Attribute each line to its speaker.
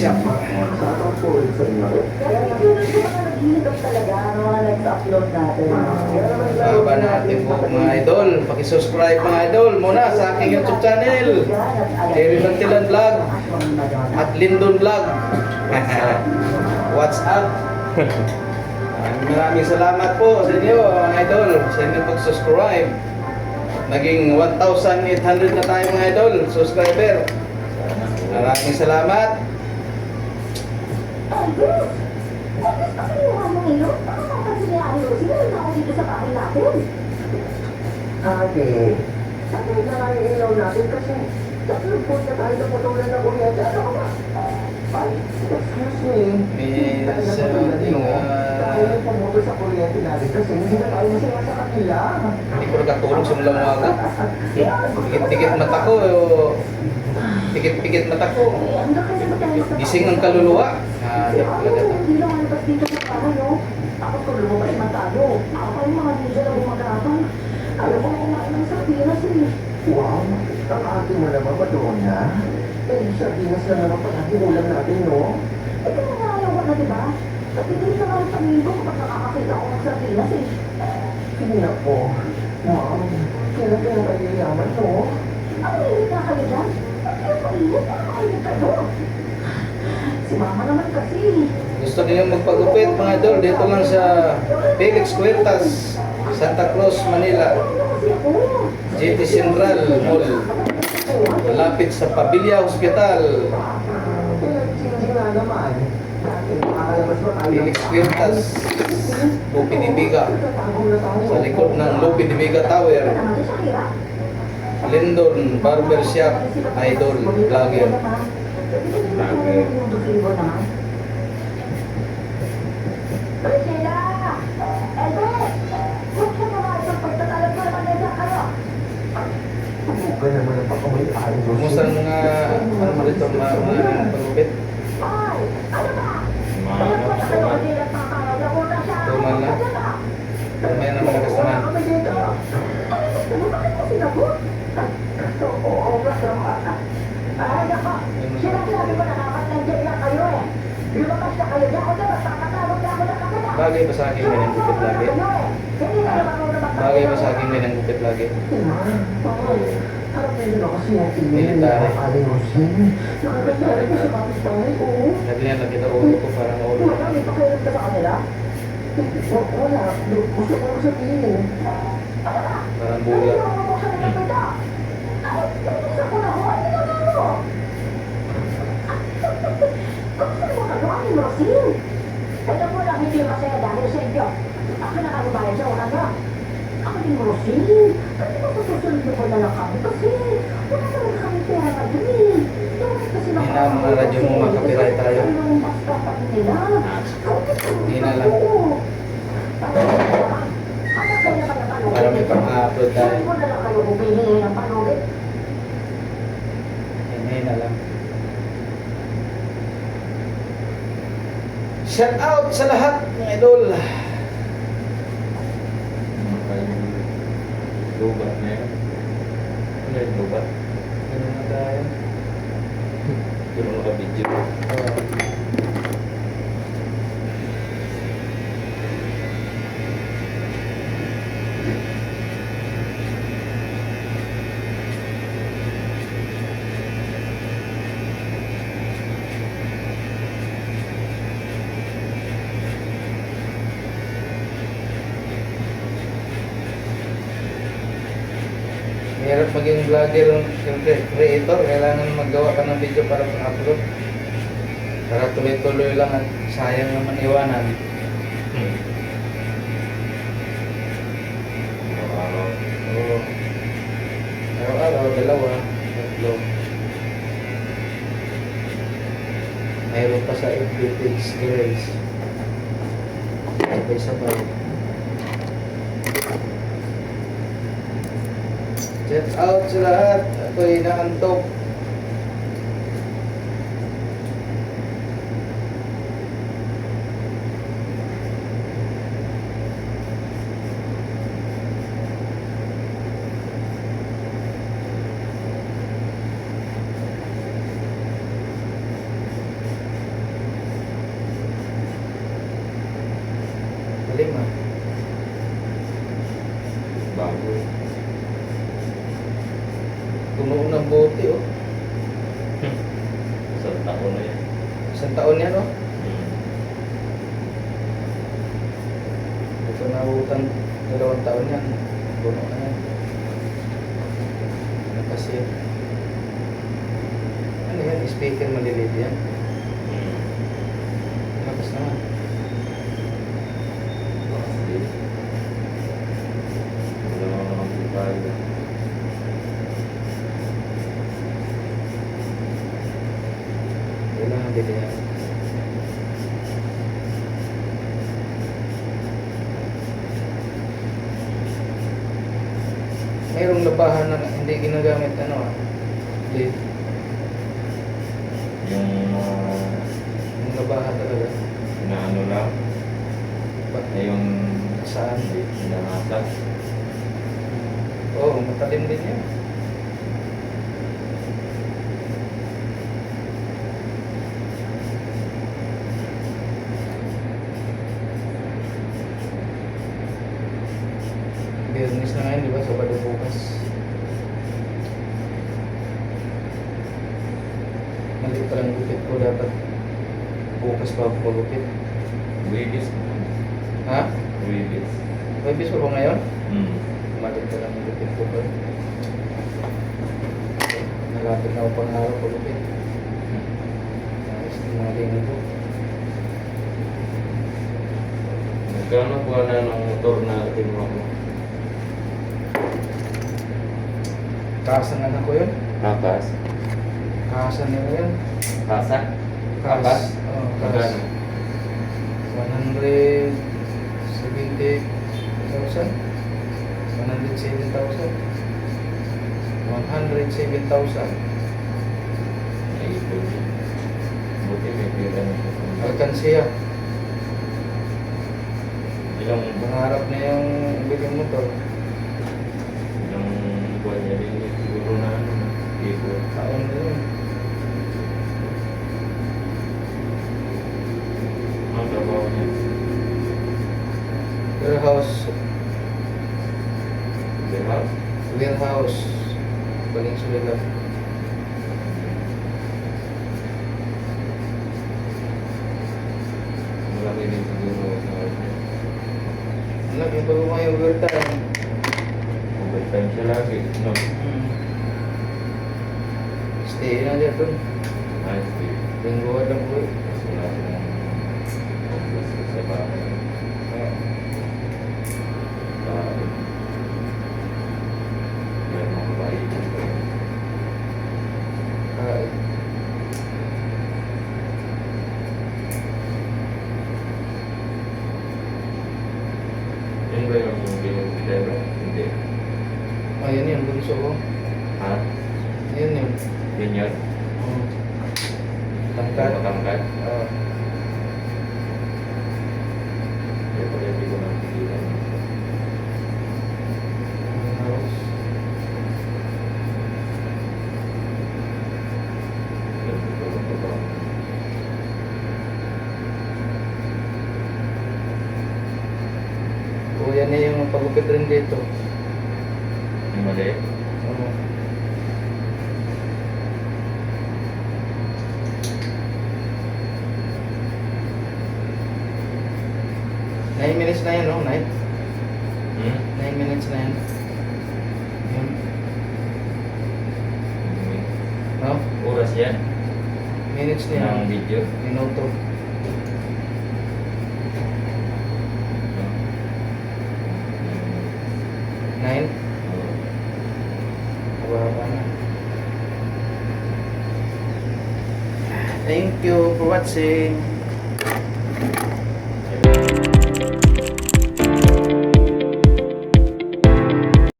Speaker 1: Shop. Baba natin po mga idol. Pakisubscribe mga idol muna sa aking YouTube channel. Jerry Lantilan Vlog at Lindon Vlog. What's up? Maraming salamat po sa inyo mga idol sa inyong pag-subscribe. Naging 1,800 na tayo mga idol, subscriber. Maraming salamat.
Speaker 2: Ate, sabi na nga yung ilaw natin kasi tatlong po na tayo naputulan na kuryente. Ano ka ba? Ay, excuse me.
Speaker 1: Miss,
Speaker 2: Tayo yung pumuto sa kuryente natin kasi hindi na tayo masaya sa kanila.
Speaker 1: hindi ko nakatulog sa mula umaga. Tikit-tikit mata ko. Tikit-tikit mata ko. Gising ang kaluluwa. Di ko talaga to.
Speaker 2: Hindi lang alabas dito sa bahay, no? Ako kung lumabas man tayo. Ako pa yung mga ninja na gumagapang. Alam mo kumain ng sardinas eh. Wow, ang ate mo naman ba doon na? Eh, sardinas na naman palagi ulam natin, no? Eh, kaya nga ayaw ko na, diba? At hindi ka nga ang pamilya ko kapag nakakakita ko ng sardinas eh. Hindi na po. Ma'am, kailan kayo kayayaman, no? Ang mainit na kayo dyan? At yung mainit, nakakainit kayo. Si mama naman kasi.
Speaker 1: Gusto niyo magpagupit mga idol dito lang sa Felix Huertas, Santa Cruz, Manila. GT Central Mall. Malapit sa Pavilla Hospital. Felix Huertas, Lupi de Viga. Sa likod ng Lupi de Viga Tower. Lindon Barber Shop, idol, vlogger. Kumusta ang mga ano mo dito mga pagupit? Tumal na? Tumay na mga kasaman. Bagay ba sa akin may nang gupit lagi? Bagay ba sa akin may nang gupit lagi? Military. Lagi na lagi na ulo ko parang ulo. Parang bulat.
Speaker 2: Alam mo lang hindi masaya dahil sa inyo. Ako na kalubayan sa una niya. Ako din mo, Rosie. Kasi masusunod ko na lang kami kasi wala naman kami pera ngayon eh.
Speaker 1: Hindi na mga radyo mo makapiray tayo. Hindi na lang. Para may pang-upload tayo. Hindi na lang. Shout out sa lahat mga idol.
Speaker 3: Lubat na yun. Ano yung lubat?
Speaker 1: Ano na tayo?
Speaker 3: Hindi mo naka-video.
Speaker 1: Mahirap maging vlogger, creator, kailangan maggawa ka ng video para pang-upload. Para tuloy-tuloy lang at sayang naman iwanan.
Speaker 3: Araw-araw.
Speaker 1: Oo. Araw-araw, dalawa, tatlo. Mayroon pa sa FB page, Grace. Sabay-sabay. Shout out sa lahat. Ako'y naantok. madilim ah.
Speaker 3: Bago.
Speaker 1: Puno ng bote oh.
Speaker 3: Isang taon na yan.
Speaker 1: Isang taon yan oh.
Speaker 3: Hmm.
Speaker 1: Ito na utang 2 taon yan. Puno na yan. Ano kasi? Ano yan? Speaker maliliit yan.
Speaker 3: Hmm.
Speaker 1: Lakas naman.
Speaker 3: Kasi, wala naman ang amplifier.
Speaker 1: Kailangan din yan. Mayroong labahan na hindi ginagamit ano ah. Lid.
Speaker 3: Yung
Speaker 1: Yung labahan talaga.
Speaker 3: inaano lang,
Speaker 1: Ba't
Speaker 3: ay yung
Speaker 1: saan?
Speaker 3: hinahasa.
Speaker 1: Oo, matalim din yan. Biyernes na ngayon, di ba? Sabado bukas. Mali pa lang gupit ko dapat. Bukas pa ako magupit.
Speaker 3: Wibis.
Speaker 1: Ha?
Speaker 3: Wibis.
Speaker 1: May bis pa ba ngayon?
Speaker 3: Hmm.
Speaker 1: Mali pa lang gupit ko pa. Malapit na ako pang araw pagupit. Ayos na mga lingin ko.
Speaker 3: Magkano po na ng motor na kinuha mo?
Speaker 1: Kasa ng anak ko yun.
Speaker 3: Kapas?
Speaker 1: Kasa nila yun.
Speaker 3: Kasa? Kapas?
Speaker 1: Oo,
Speaker 3: Magkano?
Speaker 1: 170,000. 107,000.
Speaker 3: Ay, ito din. Buti may pira na siya.
Speaker 1: Alkansiya.
Speaker 3: Ilang
Speaker 1: Pangarap na yung biling motor.
Speaker 3: ilang buwan niya din siguro na ano na. Ito.
Speaker 1: Taon na yun.
Speaker 3: Ang trabaho niya.
Speaker 1: Warehouse.
Speaker 3: Warehouse?
Speaker 1: Warehouse. Valenzuela.
Speaker 3: Malaki din siguro sa kanya.
Speaker 1: Alam yung pag may overtime.
Speaker 3: Overtime siya lagi. No?
Speaker 1: Stay na dyan dun.
Speaker 3: Nice day.
Speaker 1: Linggo lang po.
Speaker 3: Kasi wala silang office sa bahay. Bahay. Meron akong bahay dito.
Speaker 1: Ay.
Speaker 3: Yun ba yung binibidero? Hindi.
Speaker 1: Ayun yun, bunso ko.
Speaker 3: Ha?
Speaker 1: Ayun yun.
Speaker 3: Yun yun?
Speaker 1: Tangkad.
Speaker 3: Matangkad?
Speaker 1: Oo.
Speaker 3: Kaya pala hindi ko nakikita.
Speaker 1: Warehouse.
Speaker 3: Ito ba?
Speaker 1: O yan na yung pagupit rin dito.
Speaker 3: Yung mali?
Speaker 1: Oo. Nine minutes na yan, no? 9
Speaker 3: Hmm?
Speaker 1: minutes na yan. Yun. No?
Speaker 3: Oras yan?
Speaker 1: Minutes na yan.
Speaker 3: Ng video?
Speaker 1: Minuto. Nine? Mababa na. Thank you for watching.